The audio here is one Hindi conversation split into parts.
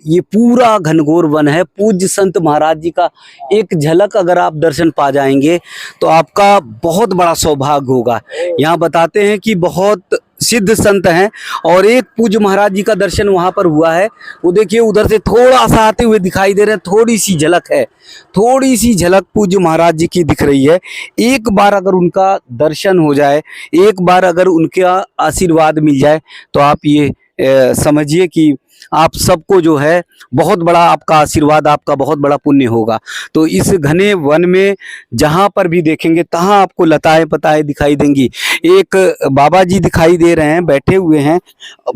ये पूरा घनघोर वन है। पूज्य संत महाराज जी का एक झलक अगर आप दर्शन पा जाएंगे तो आपका बहुत बड़ा सौभाग्य होगा। यहाँ बताते हैं कि बहुत सिद्ध संत हैं और एक पूज्य महाराज जी का दर्शन वहाँ पर हुआ है। वो देखिए उधर से थोड़ा सा आते हुए दिखाई दे रहे हैं, थोड़ी सी झलक है, थोड़ी सी झलक पूज्य महाराज जी की दिख रही है। एक बार अगर उनका दर्शन हो जाए, एक बार अगर उनका आशीर्वाद मिल जाए तो आप ये समझिए कि आप सबको जो है बहुत बड़ा आपका आशीर्वाद, आपका बहुत बड़ा पुण्य होगा। तो इस घने वन में जहाँ पर भी देखेंगे तहाँ आपको लताएं पताएं दिखाई देंगी। एक बाबा जी दिखाई दे रहे हैं, बैठे हुए हैं,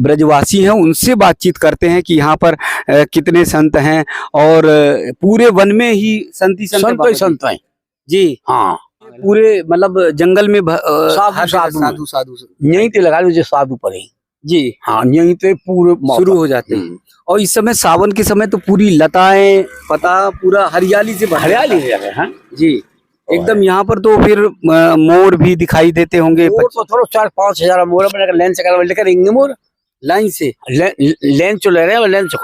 ब्रजवासी हैं, उनसे बातचीत करते हैं कि यहाँ पर कितने संत हैं और पूरे वन में ही संत हैं जी। हाँ, पूरे मतलब जंगल में साधु साधु यहीं ते लगा लीजिए, साधु पर ही जी। हाँ, यहीं ते पूरे शुरू हो जाते हैं। और इस समय सावन के समय तो पूरी लताएं पता पूरा हरियाली से हरियाली है। हाँ जी, एकदम। यहाँ पर तो फिर मोर भी दिखाई देते होंगे। तो थोड़ा 4-5 हजार मोर लेकर मोर लाइन से लंच ले रहे हैं, लंच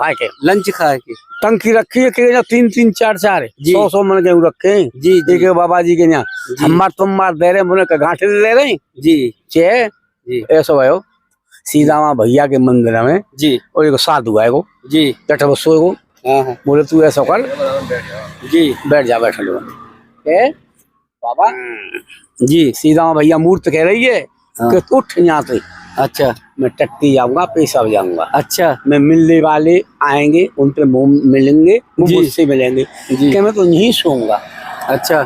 खा के टंकी रखी है कि 3-3 4-4 100 मन के रखे हैं जी जी। बाबा जी के यहाँ हमार तुम मार दे रहे हैं, मुझे गांठे दे रहे हैं जी जी। ऐसा है सीधा वहाँ भैया के मंदिर में जी। और एक साधु है जी, बैठा बसो बोले तू ऐसा कर जी, बैठ जा, बैठ लो बाबा जी। सीधा वहाँ भैया मूर्त कह रही है कि उठ यहाँ से। अच्छा, मैं टट्टी जाऊंगा, पेशाब जाऊंगा। अच्छा, मैं मिलने वाले आएंगे, उनसे मिलेंगे, मुझसे मिलेंगे कि मैं तो यहीं सोऊंगा। अच्छा,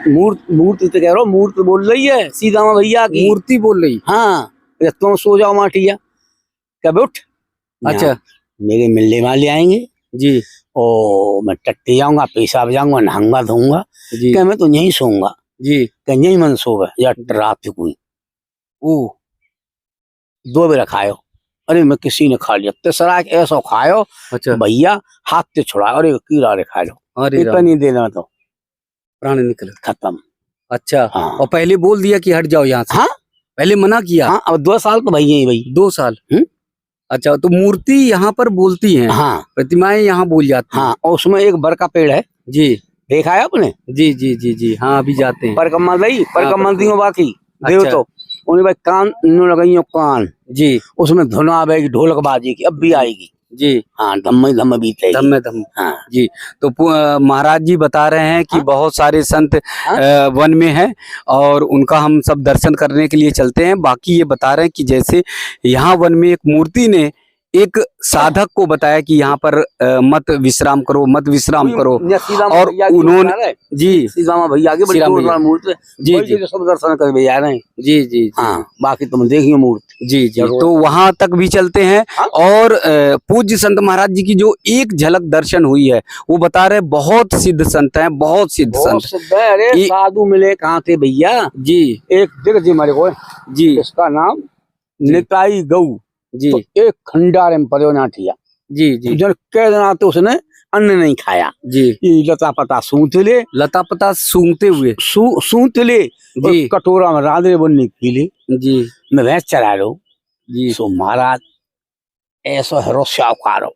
मूर्ति तो कह रहा हूँ, मूर्ति बोल रही है सीधा वहाँ भैया की मूर्ति बोल रही। हाँ, तुम सो जाओ माटिया, कब उठ। अच्छा, मेरे मिलने वाले आएंगे जी, और मैं टट्टी जाऊंगा, पेशाब जाऊंगा, नहाऊंगा धोऊंगा, क्या मैं तो यहीं सोऊंगा जी। यहीं मन सोवे या रात कोई ओ 2 बेरा खायो। अरे मैं किसी ने खा लिया, तेसरा ऐसा खायो। अच्छा भैया हाथ से छुड़ा, अरे कीड़ा रे खा लो, अरे इतना नहीं देना तो प्राण निकले खत्म। अच्छा, हाँ। और पहले बोल दिया कि हट जाओ यहाँ से। हाँ, पहले मना किया। हाँ, अब 2 साल तो भैया ही भाई 2 साल। अच्छा, तो मूर्ति यहाँ पर बोलती हैं। हाँ, प्रतिमाएं यहाँ बोल जाती हैं। हाँ, और उसमें एक बर का पेड़ है जी, देखा है आपने? जी जी जी जी। हाँ, अभी जाते हैं परिक्रमा दई परिक्रमा दी बाकी देव अच्छा। तो उन्हें भाई कान लगाई कान जी, उसमें धुन आएगी ढोलक बाजी की, अब भी आएगी जी। हाँ, धम बीते धम हाँ जी। तो महाराज जी बता रहे हैं कि बहुत सारे संत वन में हैं और उनका हम सब दर्शन करने के लिए चलते हैं। बाकी ये बता रहे हैं कि जैसे यहाँ वन में एक मूर्ति ने एक साधक को बताया कि यहाँ पर मत विश्राम करो, मत विश्राम करो, और उन्होंने जी भैया जी सब दर्शन कर जा रहे हैं जी जी। हाँ, बाकी तुम देखिए मूर्ति जी जी। तो वहां तक भी चलते हैं। और पूज्य संत महाराज जी की जो एक झलक दर्शन हुई है वो बता रहे बहुत सिद्ध संत हैं, बहुत सिद्ध संत। अरे साधु मिले कहाँ थे भैया जी? एक दिख जी हमारे को जी, इसका नाम निताई गऊ जी। तो एक खंडारे में पड़े नाठिया जी जी। जब कह देना तो उसने अन्न नहीं खाया जी। ये लता पता सूंघ ले, लता पता सूंघते हुए सूंघ ले जी, कटोरा में राधे बनने पी ले जी। मैं भैंस चरा लो जी। सो महाराज ऐसा है रोस्याकारो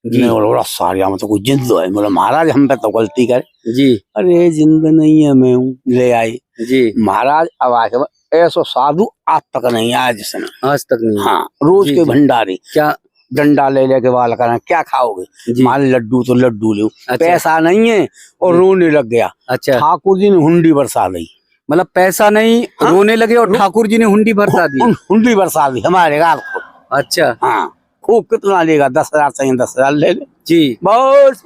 जी, सारिया में तो कोई जिंद है। बोला महाराज हम पे तो गलती कर जी। अरे जिंद नहीं है, मैं हूँ ले आई जी। महाराज अब आके ऐसा साधु आज तक नहीं आया, जिसने आज तक नहीं। हाँ, रोज के भंडारी क्या डंडा ले लेके वाल करना, क्या खाओगे? मान लड्डू तो लड्डू लो। अच्छा। पैसा नहीं है और रोने लग गया। अच्छा। ठाकुर जी ने हुंडी बरसा दी, मतलब पैसा नहीं। हाँ? रोने लगे और ठाकुर जी ने हुंडी बरसा दी। हुंडी बरसा दी हमारे गाल को। अच्छा। हाँ, खूब कितना लेगा? 10,000 चाहिए 10,000 ले ले जी। बस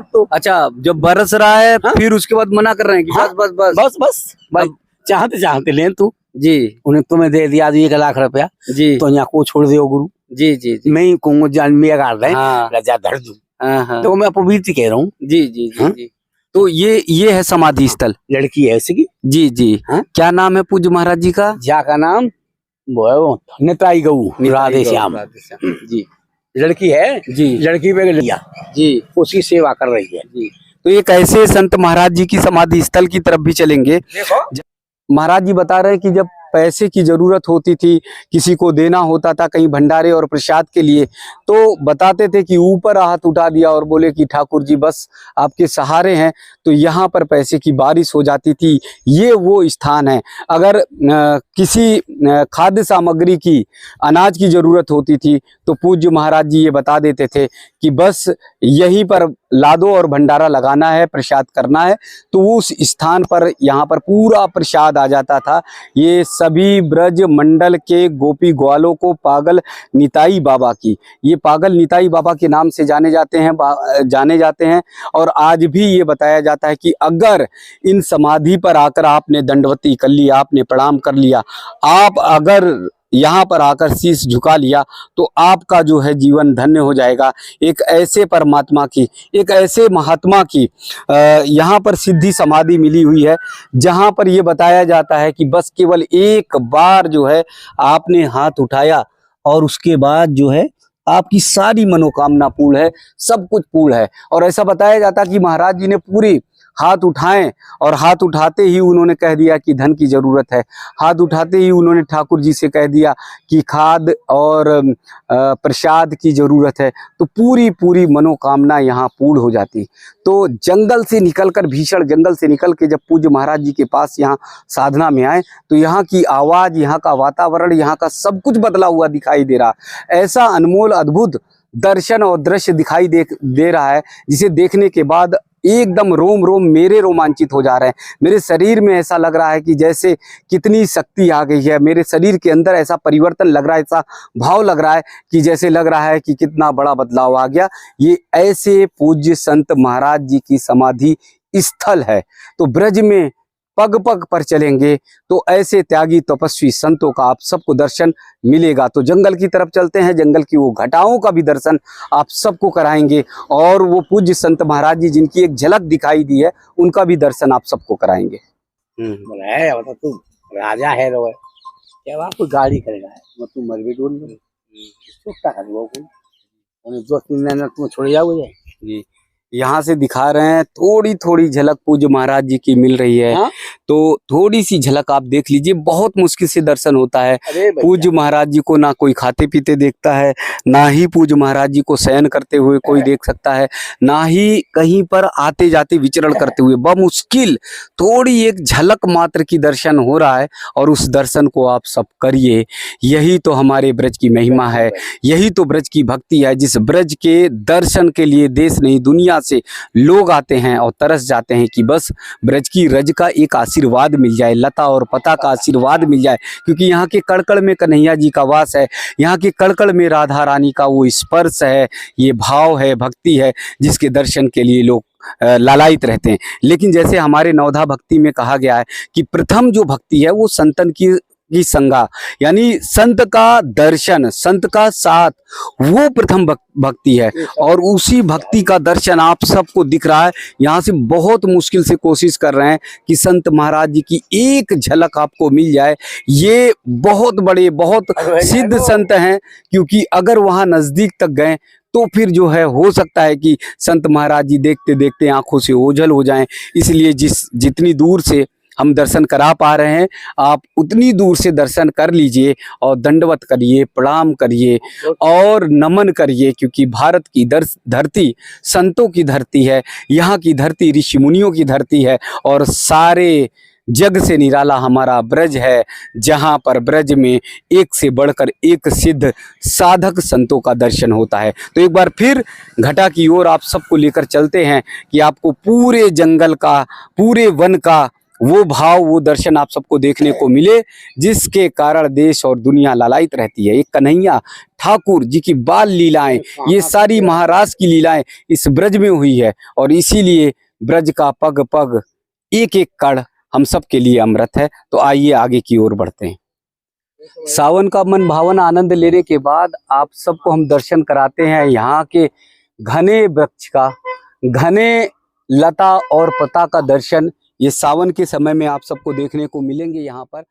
तो अच्छा, जब बरस रहा है फिर उसके बाद मना कर रहे हैं कि बस बस बस बस बस भाई चाहते ले तू जी। उन्हें तुम्हें दे दिया 1 लाख रुपया जी, तो यहाँ को छोड़ दियो गुरु जी जी जी। मैं ही कहूँगा जान में गाड़ रहे राजा धर दू। तो मैं अपवीर कह रहा हूँ जी जी जी। तो ये है समाधि स्थल। लड़की है ऐसी की जी जी। क्या नाम है पूज्य महाराज जी का? जा का नाम वो निताई गऊ राधे श्याम जी। लड़की है जी, लड़की पे लिया जी, उसकी सेवा कर रही है जी। तो एक ऐसे संत महाराज जी की समाधि स्थल की तरफ भी चलेंगे। महाराज जी बता रहे हैं कि जब पैसे की जरूरत होती थी, किसी को देना होता था कहीं भंडारे और प्रसाद के लिए, तो बताते थे कि ऊपर हाथ उठा दिया और बोले कि ठाकुर जी बस आपके सहारे हैं, तो यहाँ पर पैसे की बारिश हो जाती थी। ये वो स्थान है। अगर किसी खाद्य सामग्री की, अनाज की जरूरत होती थी तो पूज्य महाराज जी ये बता देते थे कि बस यहीं पर ला दो और भंडारा लगाना है, प्रसाद करना है, तो उस स्थान पर यहाँ पर पूरा प्रसाद आ जाता था। ये सभी ब्रज मंडल के गोपी ग्वालों को पागल निताई बाबा की, ये पागल निताई बाबा के नाम से जाने जाते हैं। और आज भी ये बताया जाता है कि अगर इन समाधि पर आकर आपने दंडवती कर ली, आपने प्रणाम कर लिया, आप अगर यहाँ पर आकर शीश झुका लिया, तो आपका जो है जीवन धन्य हो जाएगा। एक ऐसे परमात्मा की, एक ऐसे महात्मा की यहाँ पर सिद्धि समाधि मिली हुई है, जहाँ पर ये बताया जाता है कि बस केवल एक बार जो है आपने हाथ उठाया और उसके बाद जो है आपकी सारी मनोकामना पूर्ण है, सब कुछ पूर्ण है। और ऐसा बताया जाता है कि महाराज जी ने पूरी हाथ उठाएं और हाथ उठाते ही उन्होंने कह दिया कि धन की जरूरत है, हाथ उठाते ही उन्होंने ठाकुर जी से कह दिया कि खाद और प्रसाद की जरूरत है, तो पूरी पूरी मनोकामना यहाँ पूर्ण हो जाती। तो जंगल से निकलकर, भीषण जंगल से निकल के जब पूज्य महाराज जी के पास यहाँ साधना में आए, तो यहाँ की आवाज़, यहाँ का वातावरण, यहाँ का सब कुछ बदला हुआ दिखाई दे रहा। ऐसा अनमोल अद्भुत दर्शन और दृश्य दिखाई दे रहा है, जिसे देखने के बाद एकदम रोम रोम मेरे रोमांचित हो जा रहे हैं। मेरे शरीर में ऐसा लग रहा है कि जैसे कितनी शक्ति आ गई है, मेरे शरीर के अंदर ऐसा परिवर्तन लग रहा है, ऐसा भाव लग रहा है कि जैसे लग रहा है कि कितना बड़ा बदलाव आ गया। ये ऐसे पूज्य संत महाराज जी की समाधि स्थल है। तो ब्रज में पग पग पर चलेंगे तो ऐसे त्यागी तपस्वी संतों का आप सबको दर्शन मिलेगा। तो जंगल की तरफ चलते हैं, जंगल की वो घटाओं का भी दर्शन आप सबको कराएंगे, और वो पूज्य संत महाराज जी जिनकी एक झलक दिखाई दी है, उनका भी दर्शन आप सबको कराएंगे। तू राजा है रो, क्या कोई गाड़ी करेगा, तू मरबे डोल में दो तीन दिन तुम छोड़ जाओगे जी। यहाँ से दिखा रहे हैं, थोड़ी थोड़ी झलक पूज्य महाराज जी की मिल रही है। तो थोड़ी सी झलक आप देख लीजिए, बहुत मुश्किल से दर्शन होता है। पूज्य महाराज जी को ना कोई खाते पीते देखता है, ना ही पूज्य महाराज जी को शयन करते हुए कोई देख सकता है, ना ही कहीं पर आते जाते विचरण करते हुए। बमुश्किल थोड़ी एक झलक मात्र की दर्शन हो रहा है, और उस दर्शन को आप सब करिए। यही तो हमारे ब्रज की महिमा है, यही तो ब्रज की भक्ति है, जिस ब्रज के दर्शन के लिए देश नहीं दुनिया से लोग आते हैं और तरस जाते हैं कि बस ब्रज की रज का एक आशीर्वाद मिल जाए, लता और पता का आशीर्वाद मिल जाए। क्योंकि यहाँ के कड़कड़ में कन्हैया जी का वास है, यहाँ के कड़कड़ में राधा रानी का वो स्पर्श है, ये भाव है, भक्ति है, जिसके दर्शन के लिए लोग लालायित रहते हैं। लेकिन जैसे हमारे नवधा भक्ति में कहा गया है कि प्रथम जो भक्ति है वो संतन की संगा, यानी संत का दर्शन, संत का साथ, वो प्रथम भक्ति है। और उसी भक्ति का दर्शन आप सबको दिख रहा है। यहाँ से बहुत मुश्किल से कोशिश कर रहे हैं कि संत महाराज जी की एक झलक आपको मिल जाए। ये बहुत बड़े, बहुत सिद्ध संत हैं, क्योंकि अगर वहाँ नजदीक तक गए तो फिर जो है हो सकता है कि संत महाराज जी देखते देखते आंखों से ओझल हो जाएं। इसलिए जितनी दूर से हम दर्शन करा पा रहे हैं, आप उतनी दूर से दर्शन कर लीजिए और दंडवत करिए, प्रणाम करिए और नमन करिए। क्योंकि भारत की धरती संतों की धरती है, यहाँ की धरती ऋषि मुनियों की धरती है, और सारे जग से निराला हमारा ब्रज है, जहाँ पर ब्रज में एक से बढ़कर एक सिद्ध साधक संतों का दर्शन होता है। तो एक बार फिर घटा की ओर आप सबको लेकर चलते हैं कि आपको पूरे जंगल का, पूरे वन का वो भाव, वो दर्शन आप सबको देखने को मिले, जिसके कारण देश और दुनिया लालायित रहती है। एक कन्हैया ठाकुर जी की बाल लीलाएं, ये सारी महाराज की लीलाएं इस ब्रज में हुई है, और इसीलिए ब्रज का पग पग, एक एक कण हम सब के लिए अमृत है। तो आइए आगे की ओर बढ़ते हैं। सावन का मन भावन आनंद लेने के बाद आप सबको हम दर्शन कराते हैं यहाँ के घने वृक्ष का, घने लता और पता का दर्शन। ये सावन के समय में आप सबको देखने को मिलेंगे यहाँ पर।